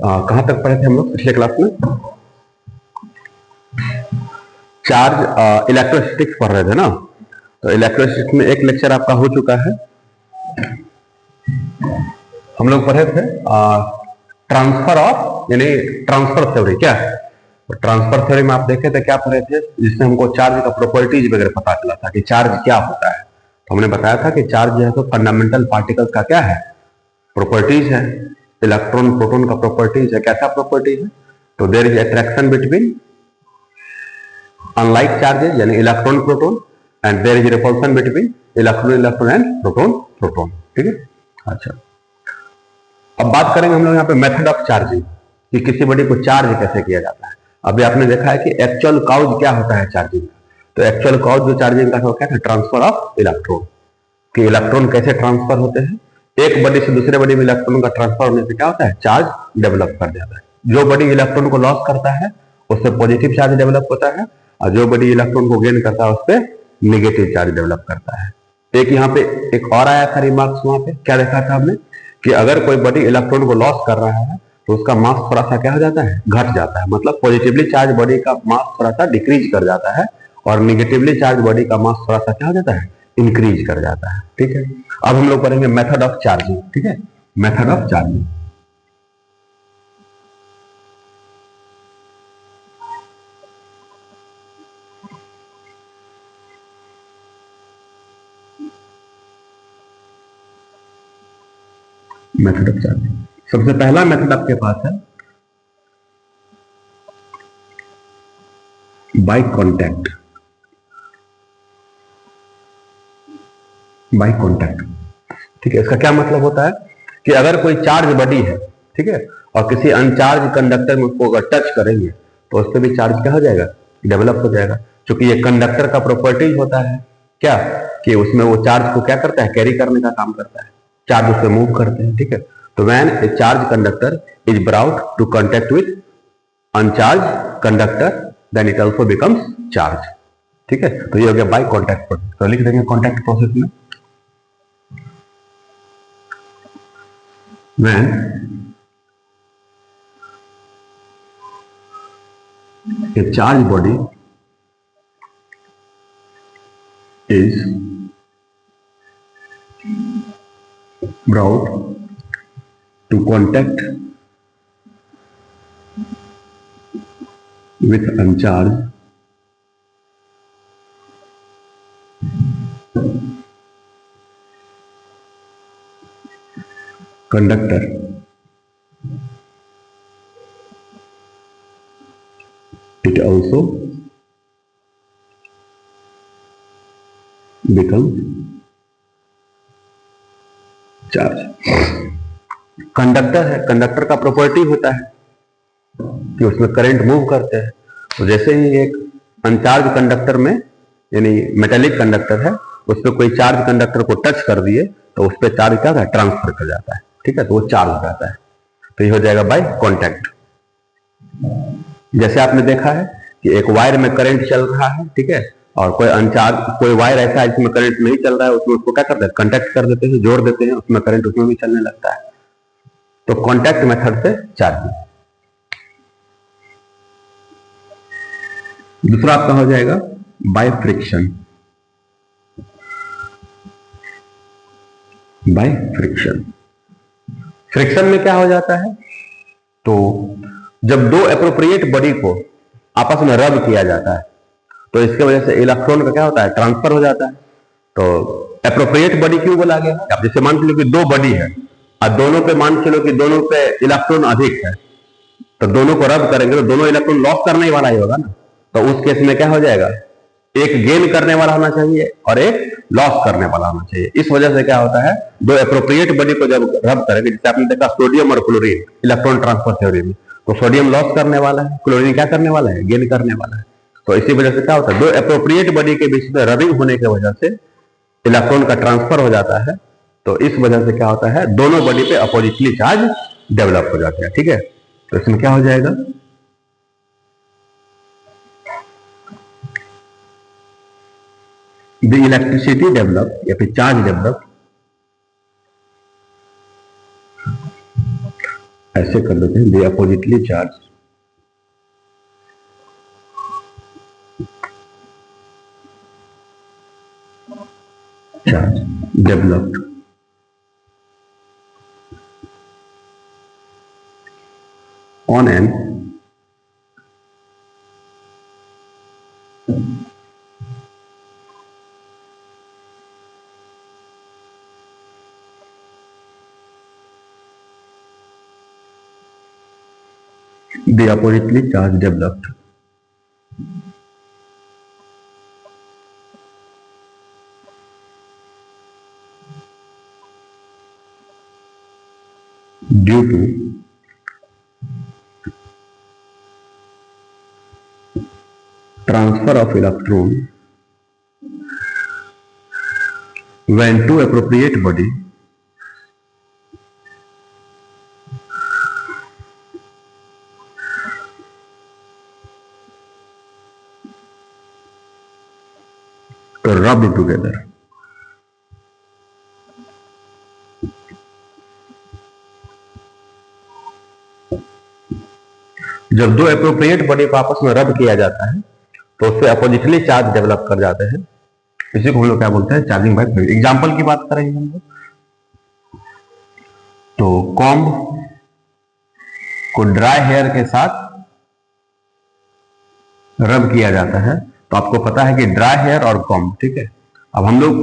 कहां तक पढ़े थे हम लोग पिछले क्लास में? चार्ज इलेक्ट्रोस्टैटिक्स पढ़ रहे थे ना। तो इलेक्ट्रोस्टैटिक्स में एक लेक्चर आपका हो चुका है। हम लोग पढ़े थे ट्रांसफर ऑफ, यानी ट्रांसफर थ्योरी क्या है। तो ट्रांसफर थ्योरी में आप देखे थे क्या पढ़े थे, जिससे हमको चार्ज का प्रॉपर्टीज वगैरह पता चला था कि चार्ज क्या होता है। तो हमने बताया था कि चार्ज जो है तो फंडामेंटल पार्टिकल्स का क्या है, प्रॉपर्टीज है। इलेक्ट्रॉन प्रोटॉन का प्रॉपर्टीज है, कैसा प्रॉपर्टीज है? तो there is attraction between unlike charges यानी electron proton, and there is repulsion between electron and proton. ठीक है। अच्छा, अब बात करेंगे हम लोग यहाँ पे मेथड ऑफ चार्जिंग कि किसी बॉडी को चार्ज कैसे किया जाता है। अभी आपने देखा है कि एक्चुअल काउज क्या होता है चार्जिंग का। तो एक्चुअल काउज जो चार्जिंग का क्या है, ट्रांसफर ऑफ इलेक्ट्रॉन, कि इलेक्ट्रॉन कैसे ट्रांसफर होते हैं। एक बॉडी से दूसरे बॉडी में इलेक्ट्रॉन का ट्रांसफर होने से क्या होता है, चार्ज डेवलप कर जाता है। जो बॉडी इलेक्ट्रॉन को लॉस करता है उससे पॉजिटिव चार्ज डेवलप होता है, और जो बॉडी इलेक्ट्रॉन को गेन करता है उस पर निगेटिव चार्ज डेवलप करता है। एक यहाँ पे एक और आया था रिमार्क्स, वहां पे क्या देखा था हमने कि अगर कोई बॉडी इलेक्ट्रॉन को लॉस कर रहा है तो उसका मास थोड़ा सा क्या हो जाता है, घट जाता है। मतलब पॉजिटिवली चार्ज बॉडी का मास थोड़ा सा डिक्रीज कर जाता है, और निगेटिवली चार्ज बॉडी का मास थोड़ा सा क्या हो जाता है, इंक्रीज कर जाता है। ठीक है। अब हम लोग पढ़ेंगे मेथड ऑफ चार्जिंग। ठीक है, method of charging. Method of charging, सबसे पहला मेथड आपके पास है बाय कांटेक्ट। बाय कांटेक्ट, ठीक है। इसका क्या मतलब होता है कि अगर कोई चार्ज बॉडी है, ठीक है, और किसी अनचार्ज कंडक्टर में उसको अगर टच करेंगे तो उस पर भी चार्ज क्या हो जाएगा, डेवलप हो जाएगा। क्योंकि ये कंडक्टर का प्रॉपर्टीज होता है क्या, कि उसमें वो चार्ज को क्या करता है, कैरी करने का काम करता है, चार्ज उसमें मूव करते हैं। ठीक है। तो when a charge conductor is brought to contact with uncharge conductor then it also becomes charge. ठीक है। तो ये हो गया बाय कॉन्टैक्ट प्रोसेस। तो लिख देंगे कॉन्टैक्ट प्रोसेस में when a charged body is brought to contact with uncharged conductor, it also becomes charge. Conductor है, कंडक्टर का प्रॉपर्टी होता है कि उसमें करंट मूव करते हैं। तो जैसे ही एक अनचार्ज कंडक्टर में, यानी मेटेलिक कंडक्टर है, उस पर कोई चार्ज कंडक्टर को टच कर दिए तो उस पर चार्ज क्या है, ट्रांसफर कर जाता है। ठीक है। तो वो चार्ज हो जाता है। तो ये हो जाएगा बाय कांटेक्ट। जैसे आपने देखा है कि एक वायर में करंट चल रहा है, ठीक है, और कोई अनचार्ज कोई वायर ऐसा है जिसमें करंट नहीं चल रहा है, उसमें उसको क्या करते हैं, कांटेक्ट कर देते हैं, जोड़ देते हैं, उसमें करंट उसमें भी चलने लगता है। तो कांटेक्ट मेथड से चार्जिंग। दूसरा आपका हो जाएगा by friction. By friction, friction में क्या हो जाता है, तो जब दो एप्रोप्रिएट बॉडी को आपस में रब किया जाता है तो इसके वजह से इलेक्ट्रॉन का क्या होता है, ट्रांसफर हो जाता है। तो एप्रोप्रिएट बॉडी क्यों बोला गया? आप जैसे मान के लो कि दो बॉडी है और दोनों पे मान के लो कि दोनों पे इलेक्ट्रॉन अधिक है, तो दोनों को रब करेंगे तो दोनों इलेक्ट्रॉन लॉस करने वाला ही होगा ना। तो उस केस में क्या हो जाएगा, एक गेन करने वाला होना चाहिए और एक लॉस करने वाला होना चाहिए। इस वजह से क्या होता है, दो एप्रोप्रिएट बॉडी को जब रब करेंगे, जैसे आपने देखा सोडियम और क्लोरीन इलेक्ट्रॉन ट्रांसफर थ्योरी में, तो सोडियम लॉस करने वाला है, क्लोरीन क्या करने वाला है, गेन करने वाला है। तो इसी वजह से क्या होता है, दो एप्रोप्रिएट बॉडी के बीच में रबिंग होने की वजह से इलेक्ट्रॉन का ट्रांसफर हो जाता है। तो इस वजह से क्या होता है, दोनों बॉडी पे अपोजिटली चार्ज डेवलप हो जाते हैं। ठीक है। तो इसमें क्या हो जाएगा, द इलेक्ट्रिसिटी डेवलप या फिर चार्ज डेवलप ऐसे कर देते हैं, they oppositely charge developed on an the oppositely charge developed due to transfer of electron when two appropriate body rubbed together. जब दो एप्रोप्रिएट बॉडी को आपस में रब किया जाता है तो उससे अपोजिटली चार्ज डेवलप कर जाते हैं, इसी को हम लोग क्या बोलते हैं, चार्जिंग बाय फ्रिक्शन। एग्जांपल की बात करेंगे हम लोग तो कॉम्ब को ड्राई हेयर के साथ रब किया जाता है, तो आपको पता है कि ड्राई हेयर और कॉम्ब, ठीक है। अब हम लोग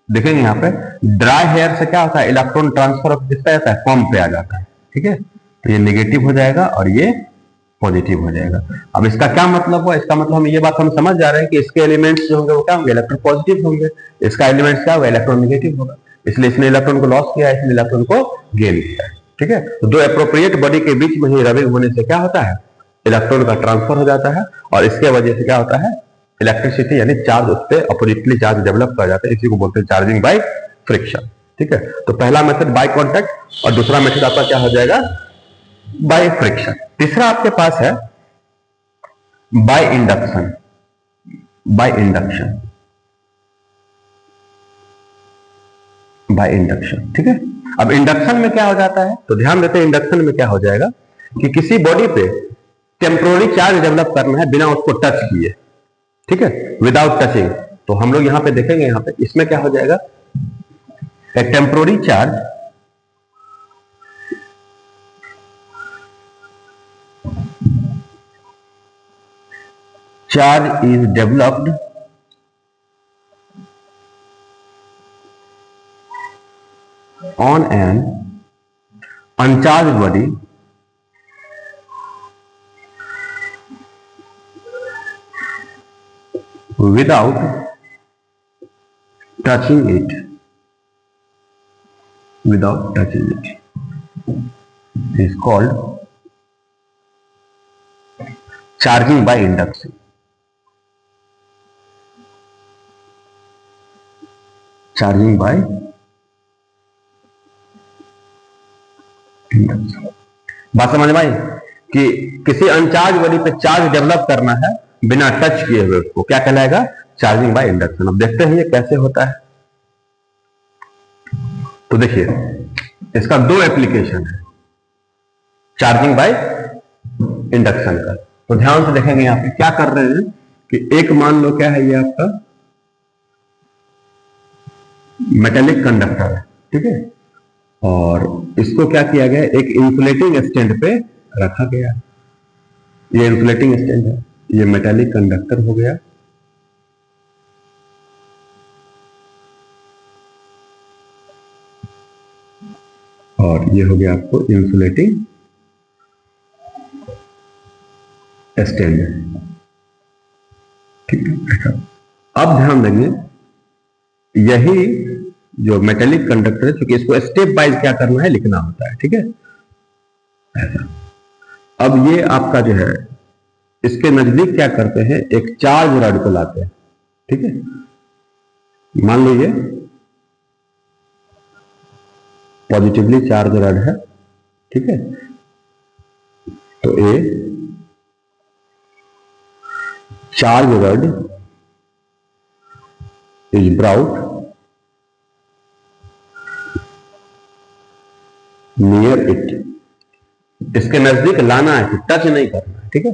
देखेंगे यहाँ पे ड्राई हेयर से क्या होता है, इलेक्ट्रॉन ट्रांसफर किसका जाता है, कॉम्ब पे आ जाता है, ठीक है। तो ये नेगेटिव हो जाएगा और ये पॉजिटिव हो जाएगा। अब इसका क्या मतलब हुआ, इसका मतलब हम ये बात हम समझ जा रहे हैं कि इसके एलिमेंट्स जो होंगे वो क्या होंगे, इलेक्ट्रॉन पॉजिटिव होंगे, इसका एलिमेंट्स क्या होगा, इलेक्ट्रॉन नेगेटिव होगा। इसलिए इसने इलेक्ट्रॉन को लॉस किया, इसलिए इलेक्ट्रॉन को गेन किया, ठीक है। तो दो एप्रोप्रिएट बॉडी के बीच में ही रबिंग होने से क्या होता है, इलेक्ट्रॉन का ट्रांसफर हो जाता है और इसके वजह से क्या होता है, इलेक्ट्रिसिटी यानी चार्ज उस पर अपोजिटली चार्ज डेवलप कर जाता है, इसी को बोलते हैं चार्जिंग बाय फ्रिक्शन, ठीक है। तो पहला मेथड बाय कॉन्टैक्ट और दूसरा मेथड आपका क्या हो जाएगा, बाय फ्रिक्शन। तीसरा आपके पास है by induction, by induction, by induction, ठीक है। अब इंडक्शन में क्या हो जाता है, तो ध्यान देते हैं इंडक्शन में क्या हो जाएगा कि किसी बॉडी पे टेम्पोररी चार्ज डेवलप करना है बिना उसको टच किए, ठीक है, विदाउट टचिंग। तो हम लोग यहां पे देखेंगे, यहां पे इसमें क्या हो जाएगा, a temporary charge is developed on an uncharged body without touching it, without touching it is called charging by induction, charging by induction. बात समझ में आई कि किसी अनचार्ज बॉडी पे चार्ज डेवलप करना है बिना टच किए हुए, उसको क्या कहलाएगा, चार्जिंग बाय इंडक्शन। अब देखते हैं ये कैसे होता है। तो देखिए इसका दो एप्लीकेशन है चार्जिंग बाय इंडक्शन का। तो ध्यान से देखेंगे यहाँ पे क्या कर रहे हैं कि एक मान लो क्या है, ये आपका मेटेलिक कंडक्टर है, ठीक है, और इसको क्या किया गया, एक इंसुलेटिंग स्टैंड पे रखा गया। ये इंसुलेटिंग स्टैंड है, ये मेटेलिक कंडक्टर हो गया, और ये हो गया आपको इंसुलेटिंग स्टैंड, ठीक है। अब ध्यान देंगे यही जो मेटेलिक कंडक्टर है, क्योंकि इसको स्टेप वाइज क्या करना है, लिखना होता है, ठीक है, ऐसा। अब ये आपका जो है इसके नजदीक क्या करते हैं, एक चार्ज रॉड को लाते हैं, ठीक है। मान लीजिए पॉजिटिवली चार्ज रॉड है, ठीक है, तो ए charge rod is brought near it, इसके नजदीक लाना है, टच नहीं करना है, ठीक है।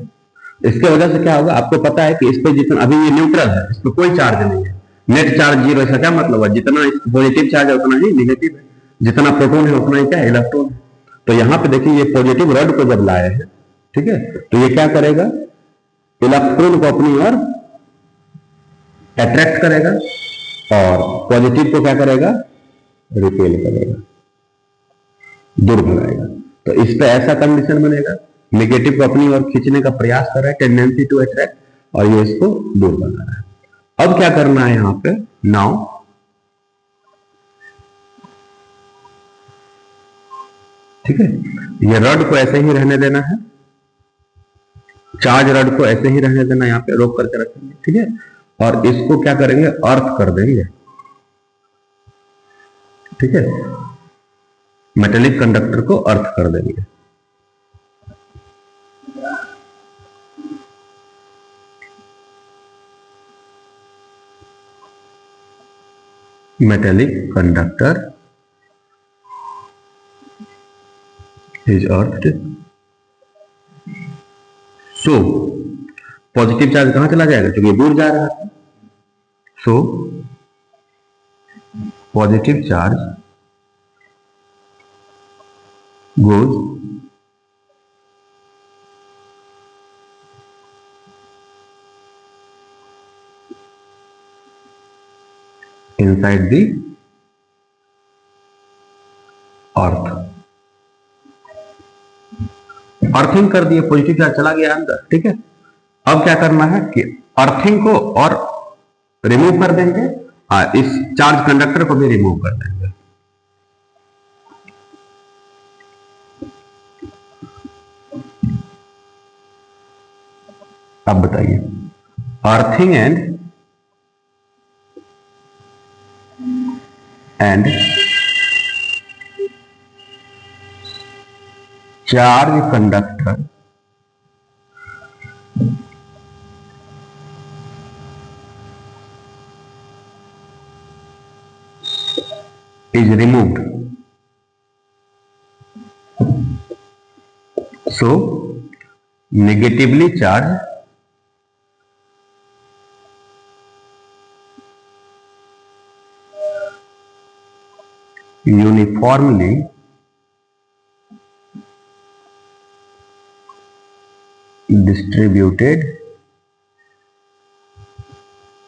इसके वजह से क्या होगा, आपको पता है कि इस पे जितना अभी ये न्यूट्रल है, इस पर कोई चार्ज नहीं है, नेट चार्ज जीरो। इसका क्या मतलब है, जितना पॉजिटिव चार्ज है उतना ही निगेटिव है, जितना प्रोटॉन है उतना ही क्या इलेक्ट्रॉन है। तो यहां पे देखिए ये पॉजिटिव रड को जब लाए हैं, ठीक है, तो ये क्या करेगा, इलेक्ट्रॉन को अपनी ओर अट्रैक्ट करेगा और पॉजिटिव को क्या करेगा, रिपेल करेगा, दूर भगाएगा। तो इस पे ऐसा कंडीशन बनेगा, नेगेटिव को अपनी ओर खींचने का प्रयास कर रहा है, टेंडेंसी टू अट्रैक्ट, और ये इसको दूर भगा रहा है। अब क्या करना है यहां पे, नाउ ठीक है, ये रड को ऐसे ही रहने देना है, चार्ज रड को ऐसे ही रहने देना, यहां पे रोक करके रखेंगे, ठीक है, और इसको क्या करेंगे, अर्थ कर देंगे, ठीक है, मेटेलिक कंडक्टर को अर्थ कर देंगे। Metallic conductor is earthed, so positive charge कहां चला जाएगा, क्योंकि दूर जा रहा है, so positive charge goes inside the earth, earthing कर दिए, पॉजिटिव चार्ज चला गया अंदर, ठीक है। अब क्या करना है कि अर्थिंग को और रिमूव कर देंगे, इस चार्ज कंडक्टर को भी रिमूव कर देंगे। अब बताइए, earthing and charge conductor is removed, so negatively charged uniformly distributed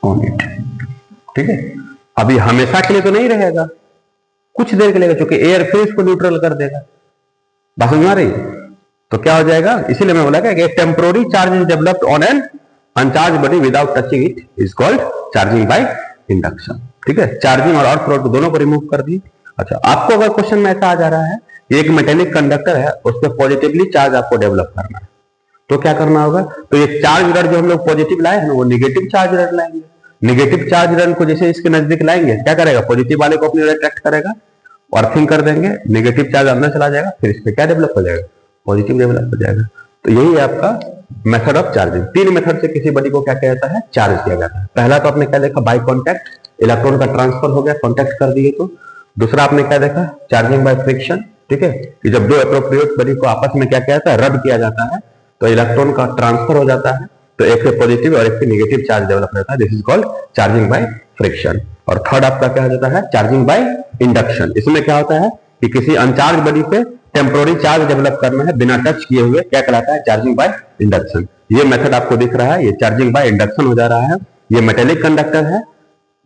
on it, ठीक है। अभी हमेशा के लिए तो नहीं रहेगा, कुछ देर के लिए, क्योंकि एयर फिर इसको न्यूट्रल कर देगा, बात समझ आ रही। तो क्या हो जाएगा, इसीलिए मैं बोला कि temporary charge is developed on an uncharged body without touching it is called charging by induction, ठीक है। चार्जिंग और अर्थ प्रोडक्ट दोनों को रिमूव कर दी। अच्छा, आपको अगर क्वेश्चन में ऐसा आ जा रहा है, एक मेटेलिक कंडक्टर है, उस पर पॉजिटिवली चार्ज आपको डेवलप करना है, तो क्या करना होगा, तो ये चार्ज रड जो हम लोग पॉजिटिव लाए हैं वो निगेटिव चार्ज रड लाएंगे। निगेटिव चार्ज रड को जैसे इसके नजदीक लाएंगे, क्या करेगा, पॉजिटिव वाले को अपनी ओर अट्रैक्ट करेगा, अर्थिंग कर देंगे, नेगेटिव चार्ज अंदर चला जाएगा, फिर इस पे क्या डेवलप हो जाएगा, पॉजिटिव डेवलप हो जाएगा। तो यही है आपका मेथड ऑफ चार्जिंग। तीन मेथड से किसी बॉडी को क्या किया जाता है, चार्ज किया जाता है। पहला तो आपने क्या देखा, बाय कॉन्टैक्ट, इलेक्ट्रॉन का ट्रांसफर हो गया, कॉन्टैक्ट कर दिए तो। दूसरा आपने क्या देखा, चार्जिंग बाय फ्रिक्शन, ठीक है, कि जब दो एप्रोप्रिएट बॉडी को आपस में क्या किया जाता है, रब किया जाता है, तो इलेक्ट्रॉन का ट्रांसफर हो जाता है, तो एक पे पॉजिटिव और एक पे नेगेटिव चार्ज डेवलप रहता है, this is called charging by friction. और थर्ड आपका क्या हो जाता है, चार्जिंग बाय इंडक्शन। इसमें क्या होता है कि किसी अनचार्ज बॉडी पे टेम्पोररी चार्ज डेवलप करना है बिना टच किए हुए, क्या कहलाता है, चार्जिंग बाय इंडक्शन। ये मेथड आपको दिख रहा है, ये चार्जिंग बाय इंडक्शन हो जा रहा है। ये मेटेलिक कंडक्टर है,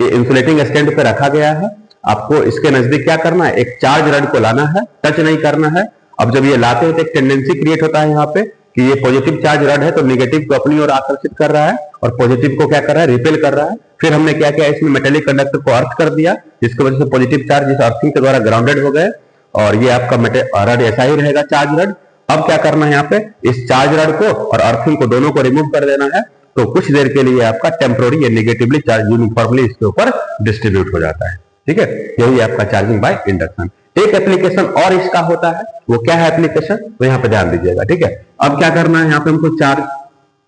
ये इंसुलेटिंग स्टैंड पे रखा गया है। आपको इसके नजदीक क्या करना है, एक चार्ज रड को लाना है, टच नहीं करना है। अब जब ये लाते हैं तो एक टेंडेंसी क्रिएट होता है यहाँ पे कि ये पॉजिटिव चार्ज रड है, तो नेगेटिव को अपनी ओर आकर्षित कर रहा है और पॉजिटिव को क्या कर रहा है, रिपेल कर रहा है। फिर हमने क्या किया, इसमें मेटेलिक कंडक्टर को अर्थ कर दिया, जिसकी वजह से पॉजिटिव चार्ज इस अर्थिंग के द्वारा ग्राउंडेड हो गए, और ये आपका रड ऐसा ही रहेगा, चार्ज रड। अब क्या करना है, यहाँ पे इस चार्ज रड को और अर्थिंग को दोनों को रिमूव कर देना है, तो कुछ देर के लिए आपका टेम्पोररी या नेगेटिवली चार्ज यूनिफॉर्मली इसके ऊपर डिस्ट्रीब्यूट हो जाता है, ठीक है। यही आपका चार्जिंग बाय इंडक्शन। एक एप्लीकेशन और इसका होता है, वो क्या है एप्लीकेशन, तो यहाँ पे ध्यान दीजिएगा, ठीक है। अब क्या करना है, यहाँ पे हमको चार्ज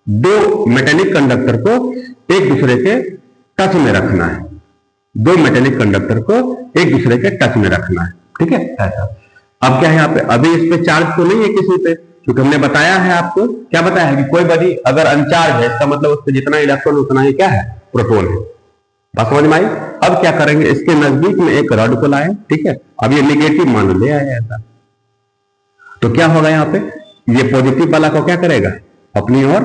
दो मेटेलिक कंडक्टर को एक दूसरे के टच में रखना है, दो मेटेलिक कंडक्टर को एक दूसरे के टच में रखना है, ठीक है, ऐसा। अब क्या है यहाँ पे, अभी इस पे चार्ज तो नहीं है किसी पे, क्योंकि हमने बताया है आपको, क्या बताया है कि कोई बॉडी अगर अनचार्ज है इसका मतलब उस पर जितना इलेक्ट्रॉन उतना ही क्या है, प्रोटोन है। बात समझ में आई। अब क्या करेंगे, इसके नजदीक में एक रॉड को लाए, ठीक है, अब ये निगेटिव मान ले आया ऐसा, तो क्या होगा यहाँ पे, ये पॉजिटिव वाला को क्या करेगा, अपनी ओर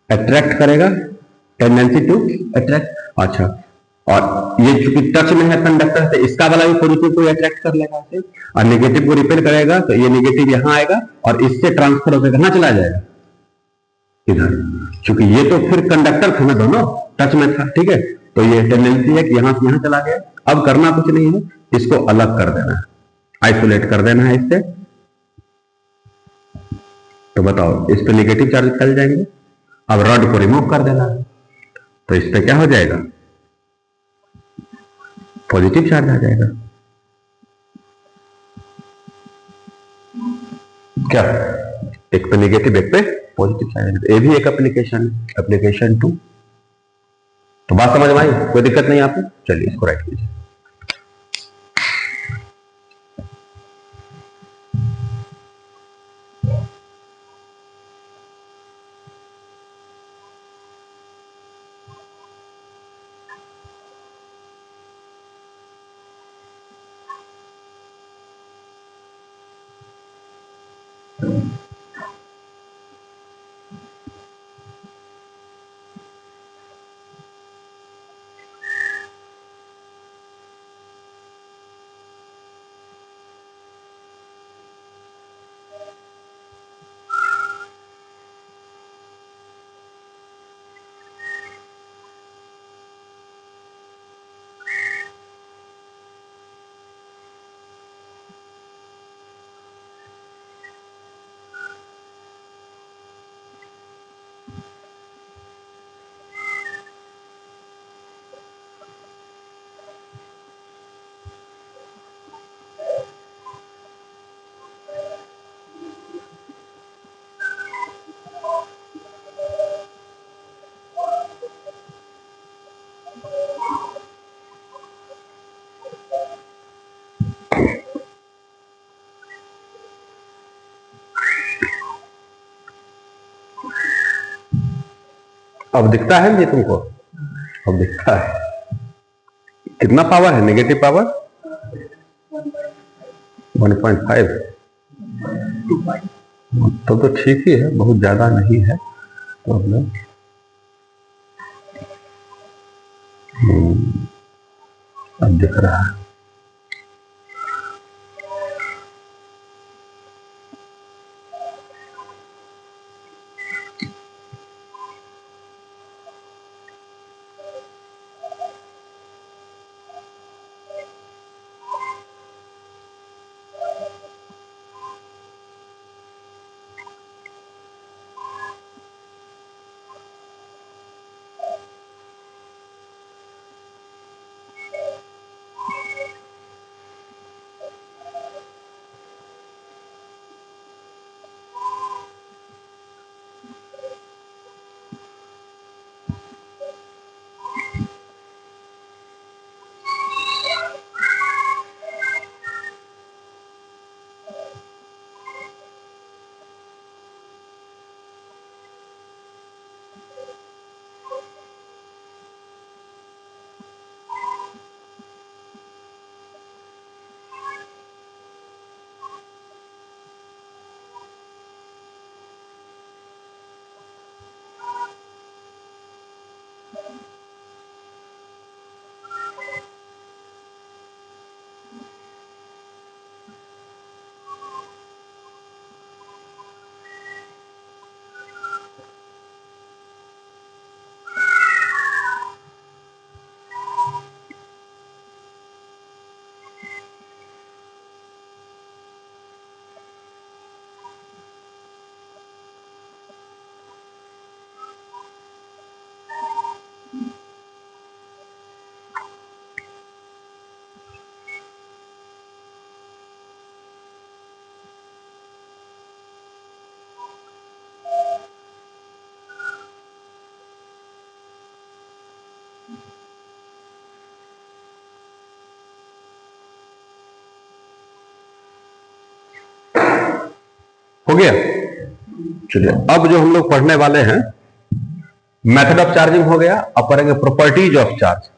अट्रैक्ट करेगा, टेंडेंसी टू अट्रैक्ट। अच्छा, और ये चूंकि टच में है कंडक्टर से, इसका वाला भी पॉजिटिव को अट्रैक्ट कर लेगा इसे, और नेगेटिव को रिपेल करेगा, तो ये नेगेटिव यहां आएगा और इससे ट्रांसफर होकर कहां चला जाएगा, इधर, क्योंकि ये तो फिर कंडक्टर था ना, दोनों टच में था, ठीक है, तो ये टेंडेंसी है कि यहां से यहां चला गया। अब करना कुछ नहीं है, इसको अलग कर देना है, आइसोलेट कर देना है इससे। तो बताओ, इस पे नेगेटिव चार्ज फैल जाएंगे। अब रॉड को रिमूव कर देना है, तो इस पे क्या हो जाएगा, पॉजिटिव चार्ज आ जाएगा। क्या, एक पे नेगेटिव एक पे पॉजिटिव चार्ज, ये भी एक एप्लीकेशन, एप्लीकेशन 2। तो बात समझ में आई, कोई दिक्कत नहीं आपको, चलिए इसको राइट कीजिए। अब दिखता है ये तुमको, अब दिखता है कितना पावर है, नेगेटिव पावर 1.5, तो ठीक ही है, बहुत ज्यादा नहीं है प्रॉब्लम। अब दिख रहा है। हो गया। चलिए अब जो हम लोग पढ़ने वाले हैं मेथड ऑफ चार्जिंग हो गया, अब पढ़ेंगे प्रॉपर्टीज ऑफ चार्ज।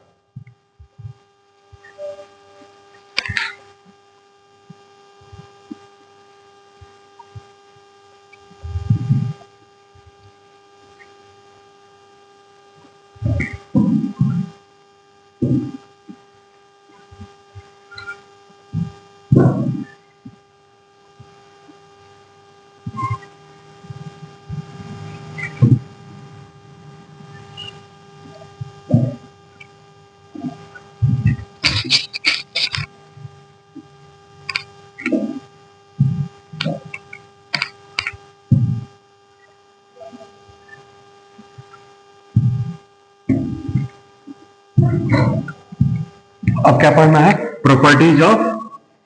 अब क्या पढ़ना है? Properties of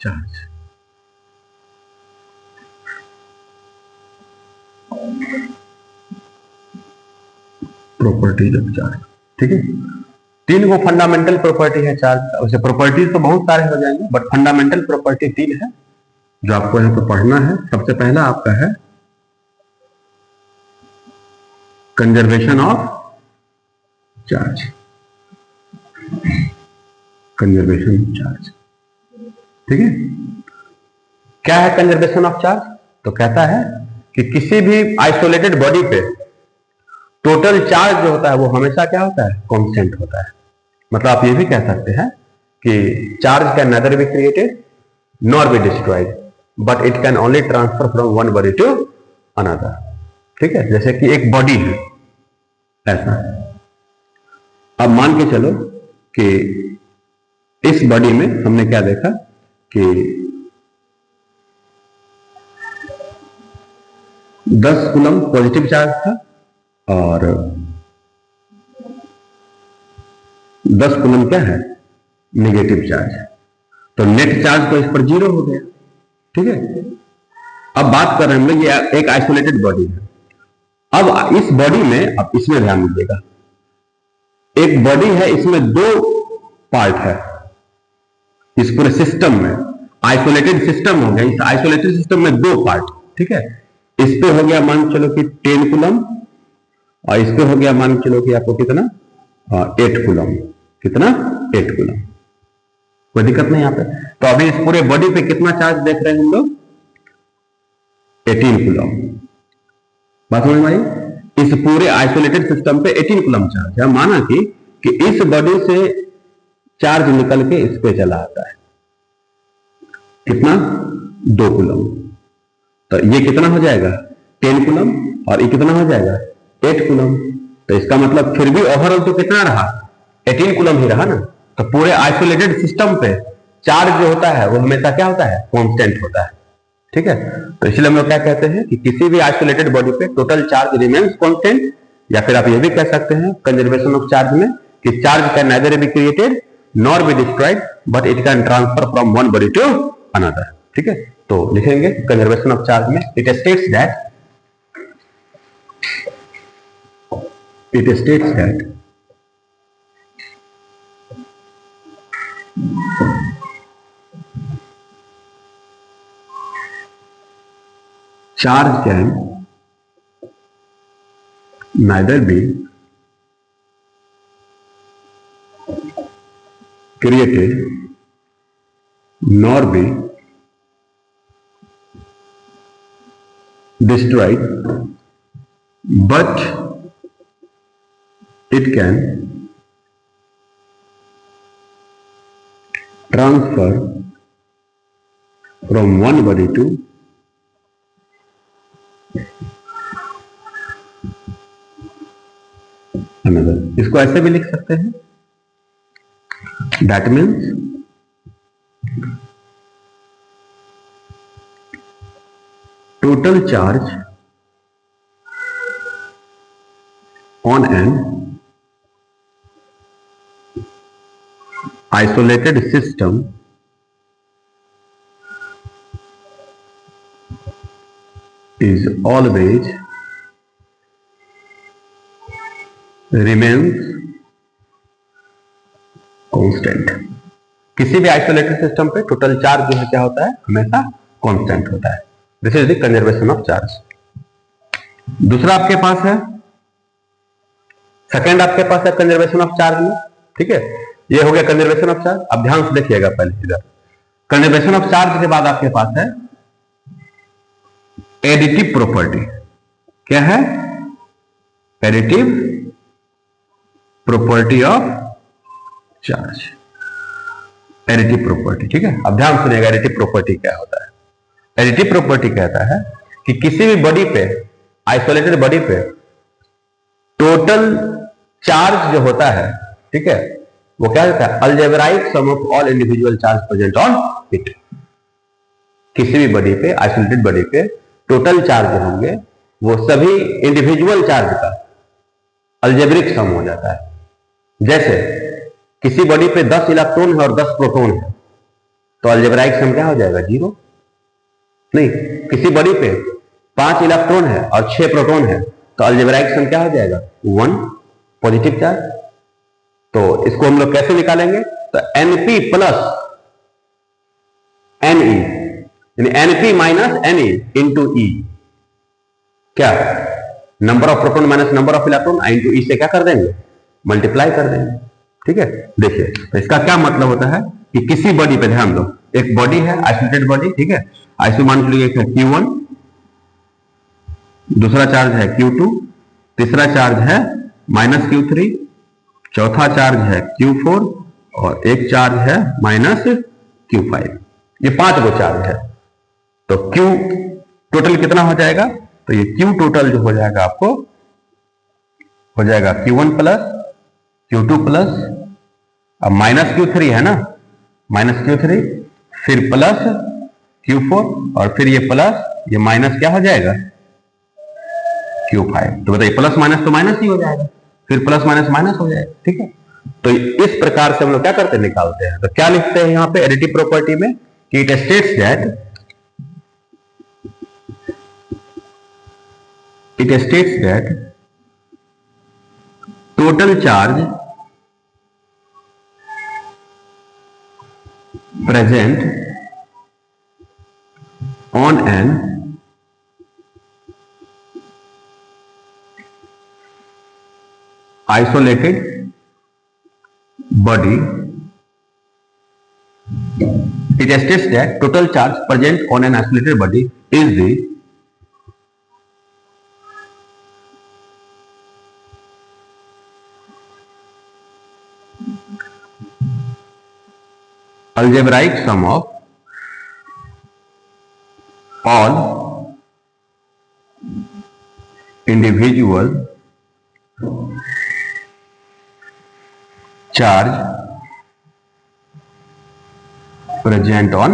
charge. Properties of charge, ठीक है। तीन को फंडामेंटल प्रॉपर्टी है चार्ज का। वैसे प्रॉपर्टीज तो बहुत सारे हो जाएंगे, बट फंडामेंटल प्रॉपर्टी तीन है जो आपको यहां पे पढ़ना है। सबसे पहला आपका है conservation of charge. Conservation of charge, ठीक है। क्या है कंजर्वेशन ऑफ चार्ज? तो कहता है कि किसी भी आइसोलेटेड बॉडी पे टोटल चार्ज जो होता है वो हमेशा क्या होता है? कांस्टेंट होता है। मतलब आप ये भी कह सकते हैं कि charge can neither be created nor be destroyed, but it can only transfer from one body to another, ठीक है। जैसे कि एक बॉडी है ऐसा, अब मान के चलो कि इस बॉडी में हमने क्या देखा कि 10 कूलम पॉजिटिव चार्ज था और 10 कूलम क्या है? नेगेटिव चार्ज है। तो नेट चार्ज तो इस पर 0 हो गया, ठीक है। अब बात कर रहे हैं हम लोग, ये एक आइसोलेटेड बॉडी है। अब इस बॉडी में, अब इसमें ध्यान दीजिएगा, एक बॉडी है, इसमें दो पार्ट है। इस पूरे सिस्टम में आइसोलेटेड सिस्टम हो गया। इस आइसोलेटेड सिस्टम में दो पार्ट, ठीक है। इस पे हो गया मान चलो कि 10 कूलम और इस पे हो गया मान चलो कि आपको कितना 8 कूलम। कितना? 8 कूलम। कोई दिक्कत नहीं यहाँ पे। तो अभी इस पूरे बॉडी पे कितना चार्ज देख रहे हैं हम लोग? 18 कूलम। बात समझ में आई? इस पूरे आइसोलेटेड सिस्टम पे 18 कूलम चार्ज है। माना कि इस बॉडी से चार्ज निकल के इस पे चला आता है, कितना? 2 कूलम। तो ये कितना हो जाएगा? 10 कूलम और ये कितना हो जाएगा? 8 कूलम। तो इसका मतलब फिर भी ओवरऑल तो कितना रहा? 18 कूलम ही रहा ना। तो पूरे आइसोलेटेड सिस्टम पे चार्ज जो होता है वो हमेशा क्या होता है? कांस्टेंट होता है, ठीक है। तो इसलिए हम लोग क्या कहते हैं कि किसी भी आइसोलेटेड बॉडी पे टोटल चार्ज रिमेन्स कांस्टेंट, या फिर आप ये भी कह सकते हैं कंजर्वेशन ऑफ चार्ज में कि charge can neither be created nor be destroyed, but it can transfer from one body to another, ठीक है। तो लिखेंगे कंजर्वेशन ऑफ चार्ज में, it states that charge can neither be created nor be destroyed, but it can transfer from one body to another। इसको ऐसे भी लिख सकते हैं, that means total charge on an isolated system is always remains constant। किसी भी isolated system पे total charge जो है क्या होता है? हमेशा कांस्टेंट होता है। This is the conservation of charge. दूसरा आपके पास है, सेकेंड आपके पास है कंजर्वेशन ऑफ चार्ज में, ठीक है, ये हो गया कंजर्वेशन ऑफ चार्ज। अब ध्यान से देखिएगा पहले इधर, कंजर्वेशन ऑफ चार्ज के बाद आपके पास है एडिटिव प्रॉपर्टी। क्या है? Additive property of charge, additive property, ठीक है। अब ध्यान सुनिएगा एडिटिव प्रॉपर्टी क्या होता है। एडिटिव प्रॉपर्टी कहता है कि किसी भी बॉडी पे, आइसोलेटेड बॉडी पे टोटल चार्ज जो होता है, ठीक है, वो क्या होता है? Algebraic sum of all individual charge present on it. किसी भी बॉडी पे, आइसोलेटेड बॉडी पे टोटल चार्ज जो होंगे वो सभी इंडिविजुअल चार्ज का अलजेब्रिक सम हो जाता है। जैसे किसी बॉडी पे 10 इलेक्ट्रॉन है और 10 प्रोटॉन है, तो अलजेब्राइक सम क्या हो जाएगा? 0। नहीं, किसी बॉडी पे 5 इलेक्ट्रॉन है और 6 प्रोटॉन है, तो अलजेब्राइक सम क्या हो जाएगा? 1, पॉजिटिव चार्ज। तो इसको हम लोग कैसे निकालेंगे? तो Np प्लस Ne, यानी Np minus Ne into E, क्या? Number of proton minus number of electron, into E से क्या कर देंगे? मल्टीप्लाई कर देंगे, ठीक है। देखिए, तो इसका क्या मतलब होता है कि किसी बॉडी पे ध्यान दो, एक बॉडी है आइसोलेटेड बॉडी, ठीक है, आइसो मान लीजिए एक है Q1, दूसरा चार्ज है Q2, तीसरा चार्ज है माइनस Q3, चौथा चार्ज है Q4 और एक चार्ज है माइनस Q5। ये 5 गो चार्ज है। तो Q टोटल कितना हो जाएगा? तो ये Q टोटल जो हो जाएगा आपको हो जाएगा Q1 प्लस Q2 प्लस, अब माइनस Q3 है ना, माइनस Q3, फिर प्लस Q4 और फिर ये प्लस, ये माइनस क्या हो जाएगा? Q5। तो बताइए, प्लस माइनस तो माइनस ही हो जाएगा, फिर प्लस माइनस माइनस हो जाएगा, ठीक है। तो इस प्रकार से हम लोग क्या करते हैं? निकालते हैं। तो क्या लिखते हैं यहां पे एडिटिव प्रॉपर्टी में कि it states that total charge present on an isolated body, it states that total charge present on an isolated body is the algebraic sum of all individual charge present on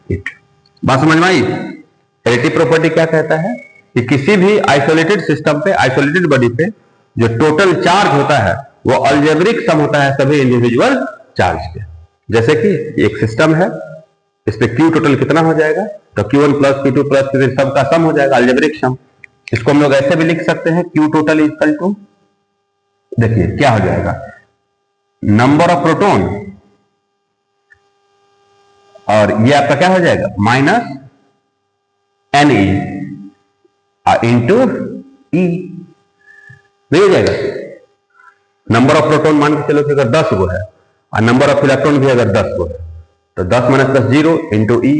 it। बात समझ में आई? Additive property क्या कहता है कि किसी भी isolated system पे, आइसोलेटेड बॉडी पे जो टोटल चार्ज होता है वो अलजेब्रिक सम होता है सभी इंडिविजुअल चार्ज के। जैसे कि एक सिस्टम है, इस पे Q टोटल कितना हो जाएगा? तो Q1 plus Q2 plus Q3 सबका सम हो जाएगा, अलजेब्रिक सम। इसको हम लोग ऐसे भी लिख सकते हैं, Q टोटल इक्वल टू, देखिए क्या हो जाएगा, नंबर ऑफ प्रोटॉन और ये आपका क्या हो जाएगा? माइनस Ne इंटू E, नहीं हो जाएगा? नंबर ऑफ प्रोटॉन मान के चलो कि अगर 10 गो है और नंबर ऑफ इलेक्ट्रॉन भी अगर 10 गो है, तो 10 माइनस 10 0 इंटू E,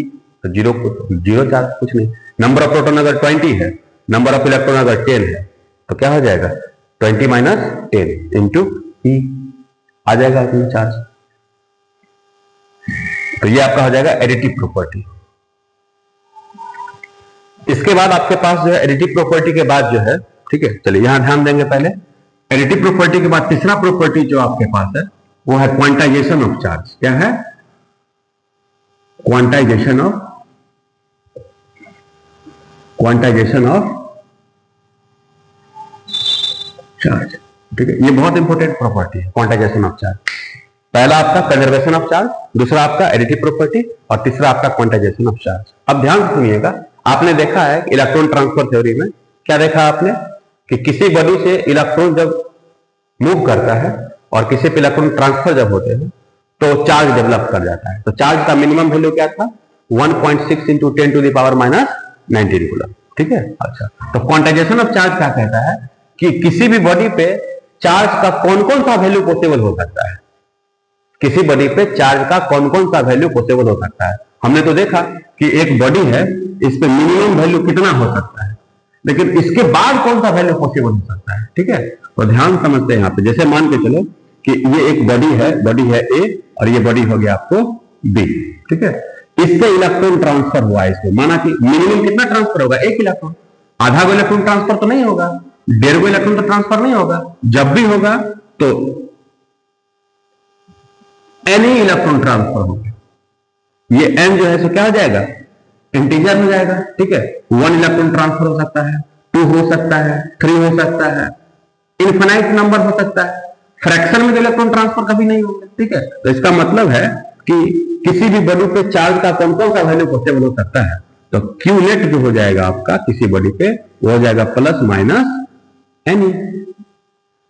तो 0 चार्ज, कुछ नहीं। नंबर ऑफ प्रोटॉन अगर 20 है, नंबर ऑफ इलेक्ट्रॉन अगर 10 है, तो क्या हो जाएगा? 20 माइनस 10 इंटू E, आ जाएगा इतना चार्ज। तो ये आपका हो जाएगा एडिटिव प्रॉपर्टी। इसके बाद आपके पास जो है एडिटिव प्रॉपर्टी के बाद जो है, ठीक है, चलिए यहां ध्यान देंगे पहले। एडिटिव प्रॉपर्टी के बाद तीसरा प्रॉपर्टी जो आपके पास है वो है क्वांटाइजेशन ऑफ चार्ज। क्या है? क्वांटाइजेशन ऑफ चार्ज, ठीक है। ये बहुत इंपॉर्टेंट प्रॉपर्टी है क्वांटाइजेशन ऑफ चार्ज। पहला आपका कंजर्वेशन ऑफ चार्ज, दूसरा आपका एडिटिव प्रॉपर्टी और तीसरा आपका क्वांटाइजेशन ऑफ चार्ज। अब ध्यान से सुनिएगा, आपने देखा है इलेक्ट्रॉन ट्रांसफर थ्योरी में क्या देखा आपने कि किसी बॉडी से इलेक्ट्रॉन जब मूव करता है और किसी पे इलेक्ट्रॉन ट्रांसफर जब होते हैं तो चार्ज डेवलप कर जाता है। तो चार्ज का मिनिमम वैल्यू क्या था? 1.6 into 10 to the power minus 19 coulomb. ठीक है, अच्छा, तो क्वांटाइजेशन ऑफ चार्ज क्या कहता है कि किसी भी बॉडी पे चार्ज का कौन कौन सा वैल्यू पॉसिबल हो सकता है, किसी बॉडी पे चार्ज का कौन कौन सा वैल्यू पॉसिबल हो सकता है। हमने तो देखा कि एक बॉडी है, इस पे मिनिमम वैल्यू कितना हो सकता है, लेकिन इसके बाद कौन सा वैल्यू पॉसिबल हो सकता है। ठीक है, तो ध्यान समझते हैं यहाँ पे, जैसे मान के चलो कि ये एक बॉडी है ए और ये बॉडी हो गया आपको बी। ठीक है, इससे इलेक्ट्रॉन ट्रांसफर हुआ है, इसको माना कि मिनिमम कितना ट्रांसफर होगा, एक इलेक्ट्रॉन। आधा को इलेक्ट्रॉन ट्रांसफर तो नहीं होगा, 1.5 को इलेक्ट्रॉन तो ट्रांसफर नहीं होगा। जब भी होगा तो एन ही इलेक्ट्रॉन ट्रांसफर होगा। ये एन जो है सो क्या हो जाएगा, इंटीजर हो जाएगा। ठीक है, 1 इलेक्ट्रॉन ट्रांसफर हो सकता है, 2 हो सकता है, 3 हो सकता है, इनफिनाइट नंबर हो सकता है। फ्रैक्शन में तो इलेक्ट्रॉन ट्रांसफर कभी नहीं होगा। ठीक है, तो इसका मतलब है कि किसी भी बॉडी पे चार्ज का कौन कौन सा वैल्यू पॉसिबल हो सकता है, तो क्यू नेट जो हो जाएगा आपका किसी बॉडी पे वो हो जाएगा प्लस माइनस एन।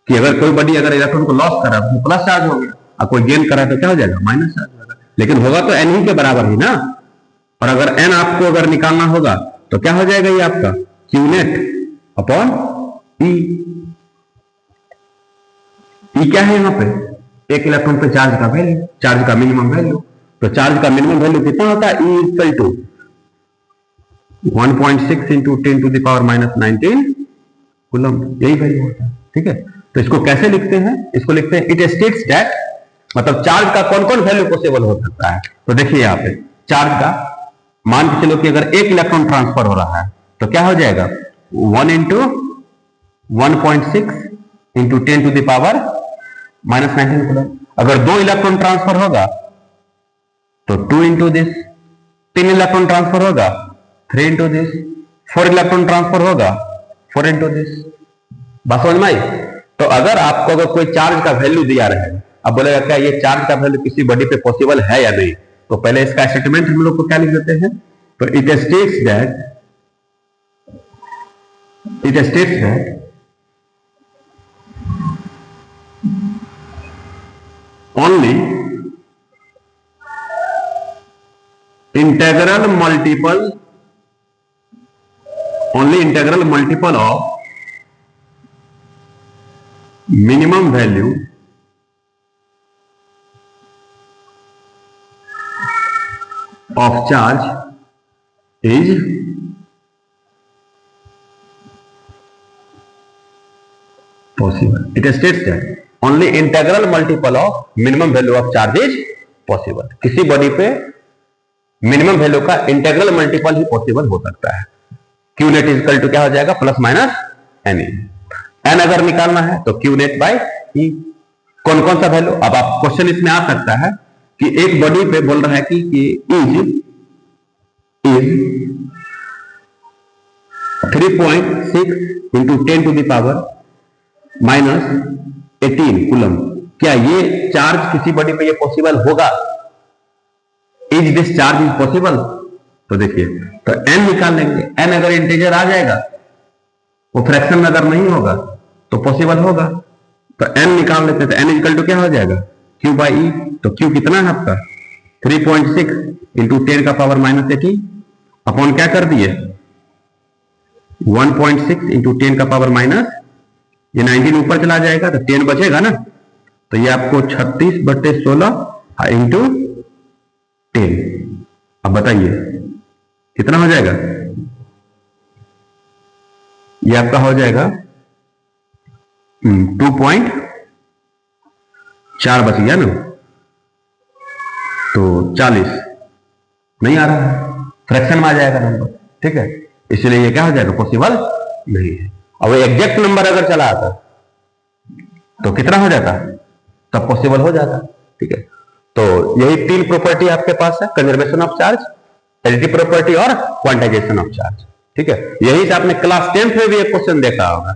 कि अगर कोई बॉडी अगर इलेक्ट्रॉन को लॉस करा तो प्लस चार्ज हो गया, और कोई गेन करा तो क्या हो जाएगा, माइनस चार्ज होगा। लेकिन होगा तो एन ही के बराबर ही ना। और अगर एन आपको अगर निकालना होगा तो क्या हो जाएगा, ये आपका Q net upon E. E क्या है यहाँ पे, एक इलेक्ट्रॉन पे चार्ज का वैल्यू, चार्ज का मिनिमम वैल्यू। तो चार्ज का मिनिमम वैल्यू कितना होता है, E equal to 1.6 into 10 to the power minus 19 coulomb, यही वैल्यू होता है। ठीक है, तो इसको कैसे लिखते हैं, इसको लिखते हैं इट स्टेट्स दैट, मतलब चार्ज का कौन कौन वैल्यू पॉसिबल हो सकता है। तो देखिए यहाँ पे चार्ज का मान के चलो कि अगर एक इलेक्ट्रॉन ट्रांसफर हो रहा है तो क्या हो जाएगा, 1 into 1.6 into 10 to the power minus 19 coulomb. अगर 2 इलेक्ट्रॉन ट्रांसफर होगा तो 2 इंटू दिस, 3 इलेक्ट्रॉन ट्रांसफर होगा 3 इंटू दिस, 4 इलेक्ट्रॉन ट्रांसफर होगा 4 इंटू दिस। बात समझ में आई। तो अगर आपको अगर कोई चार्ज का वैल्यू दिया रहे, अब बोलेगा क्या ये चार्ज का वैल्यू किसी बॉडी पे पॉसिबल है या नहीं, तो पहले इसका स्टेटमेंट हम लोग को क्या लिख देते हैं, तो it states that only integral multiple of minimum value of charge is possible. It states that only integral multiple of minimum value of charge is possible. किसी बॉडी पे मिनिमम वैल्यू का इंटेग्रल मल्टीपल ही possible हो सकता है। Q net equal to क्या हो जाएगा, plus minus N. N अगर निकालना है तो क्यू नेट बाई ई। कौन कौन सा वैल्यू, अब आप क्वेश्चन इसमें आ सकता है कि एक बॉडी पे बोल रहा है कि is 3.6 into 10 to the power minus 18 coulomb. क्या ये चार्ज किसी बॉडी पे ये पॉसिबल होगा, is this charge is possible. तो देखिए, तो एन निकाल लेंगे, एन अगर इंटीजर आ जाएगा, वो फ्रैक्शन में अगर नहीं होगा तो पॉसिबल होगा। तो एन निकाल लेते हैं, तो एन इक्वल टू क्या हो जाएगा, क्यू बाई ई। तो क्यू कितना है आपका 3.6 इंटू 10 का पावर माइनस 18 अपॉन क्या कर दिए 1.6 इंटू 10 का पावर माइनस, ये 19 ऊपर चला जाएगा तो 10 बचेगा ना, तो ये आपको 36/16 इंटू 10। अब बताइए कितना हो जाएगा, ये आपका हो जाएगा 2.4 बच गया ना, तो 40 नहीं आ रहा है, फ्रैक्शन में आ जाएगा नंबर। ठीक है, इसलिए ये क्या हो जाएगा, पॉसिबल नहीं है। अब एग्जैक्ट नंबर अगर चला आता तो कितना हो जाता, तब पॉसिबल हो जाता। ठीक है, तो यही 3 प्रॉपर्टी आपके पास है, conservation of charge, additive property और क्वांटाइजेशन ऑफ चार्ज। ठीक है, यही से आपने क्लास 10th में भी एक क्वेश्चन देखा होगा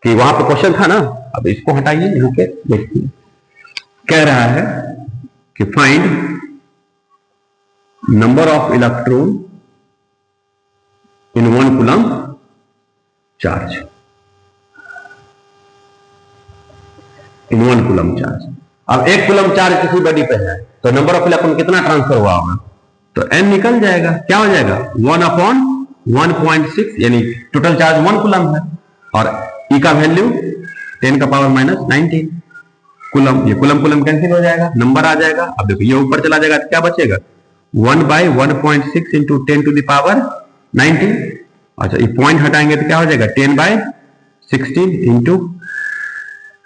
कि वहां पे क्वेश्चन था ना। अब इसको हटाइए, यहां पे देखिए कह रहा है कि find number of electron in 1 coulomb charge, in 1 coulomb charge. अब 1 कूलम चार्ज किसी बॉडी पे है तो नंबर ऑफ इलेक्ट्रॉन कितना ट्रांसफर हुआ होगा, तो n निकल जाएगा, क्या हो जाएगा 1/1.6 यानी टोटल चार्ज 1 कूलम है और E का वैल्यू 10 का पावर माइनस 19 कूलम। ये कूलम कूलम कैंसिल हो जाएगा, नंबर आ जाएगा। अब देखो ये ऊपर चला जाएगा तो क्या बचेगा 1/1.6 इंटू 10 टू द पावर 19। अच्छा ये पॉइंट हटाएंगे तो क्या हो जाएगा 10/16 इंटू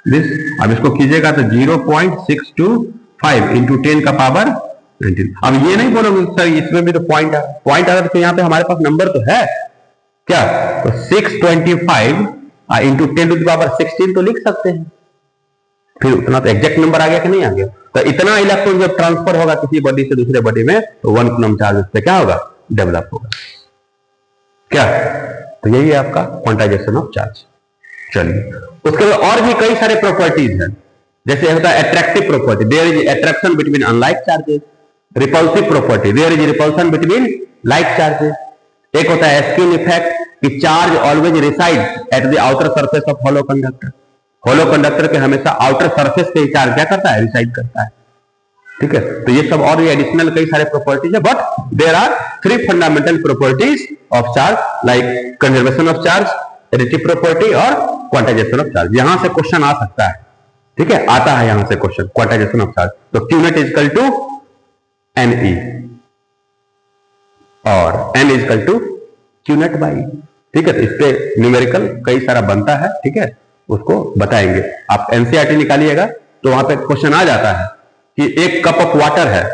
दिस। अब इसको कीजिएगा तो 0.625 इंटू 10 का पावर 19। अब ये नहीं बोलोगे सर इसमें भी तो पॉइंट है, पॉइंट अगर तो यहाँ पे हमारे पास नंबर तो है क्या, तो 625 इंटू 10 टू द पावर 16 तो लिख सकते हैं। फिर उतना तो एग्जैक्ट नंबर आ गया कि नहीं आ गया। तो इतना इलेक्ट्रॉन जब ट्रांसफर होगा किसी बॉडी से दूसरे बॉडी में तो 1 कूलम चार्ज उस पर क्या होगा डेवलप होगा क्या। तो यही है आपका क्वांटाइजेशन ऑफ चार्ज। चलिए उसके बाद और भी कई सारे प्रॉपर्टीज हैं, जैसे होता है attractive property, there is attraction between unlike charges. Repulsive property, there is repulsion between like charges. एक होता है स्किन इफेक्ट कि charge always reside at the outer surface of hollow conductor. Hollow conductor के हमेशा आउटर सरफेस पे charge क्या करता है रिसाइड करता है, ठीक है। तो ये सब और भी एडिशनल कई सारे प्रॉपर्टीज है, but there are 3 fundamental properties of charge like conservation of charge, additive property और क्वांटाइजेशन ऑफ चार्ज। यहां से क्वेश्चन आ सकता है, ठीक है, आता है यहां से क्वेश्चन क्वांटाइजेशन ऑफ चार्ज। तो Q net is equal to NE और N is equal to Q net by, ठीक है। तो इस पे न्यूमेरिकल कई सारा बनता है, ठीक है, उसको बताएंगे। आप NCERT निकालिएगा तो वहां पे क्वेश्चन आ जाता है कि एक कप ऑफ वाटर है,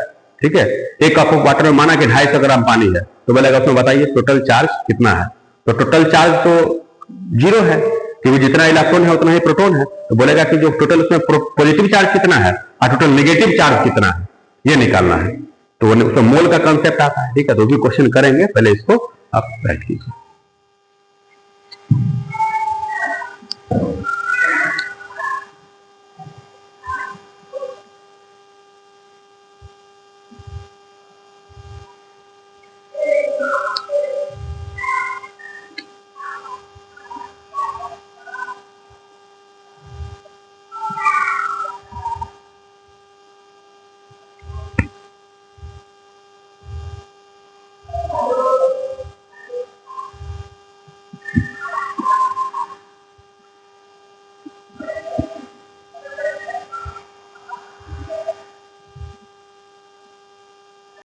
ठीक है, एक कप ऑफ वाटर में माना कि 250 ग्राम पानी है, तो बोलेगा उसमें बताइए टोटल चार्ज कितना है। तो टोटल चार्ज तो 0 है क्योंकि जितना इलेक्ट्रॉन है उतना ही प्रोटॉन है। तो बोलेगा कि जो टोटल उसमें पॉजिटिव चार्ज कितना है और टोटल नेगेटिव चार्ज कितना है ये निकालना है। तो उसमें मोल का कंसेप्ट आता है, ठीक है। तो भी क्वेश्चन करेंगे, पहले इसको आप राइट कीजिए।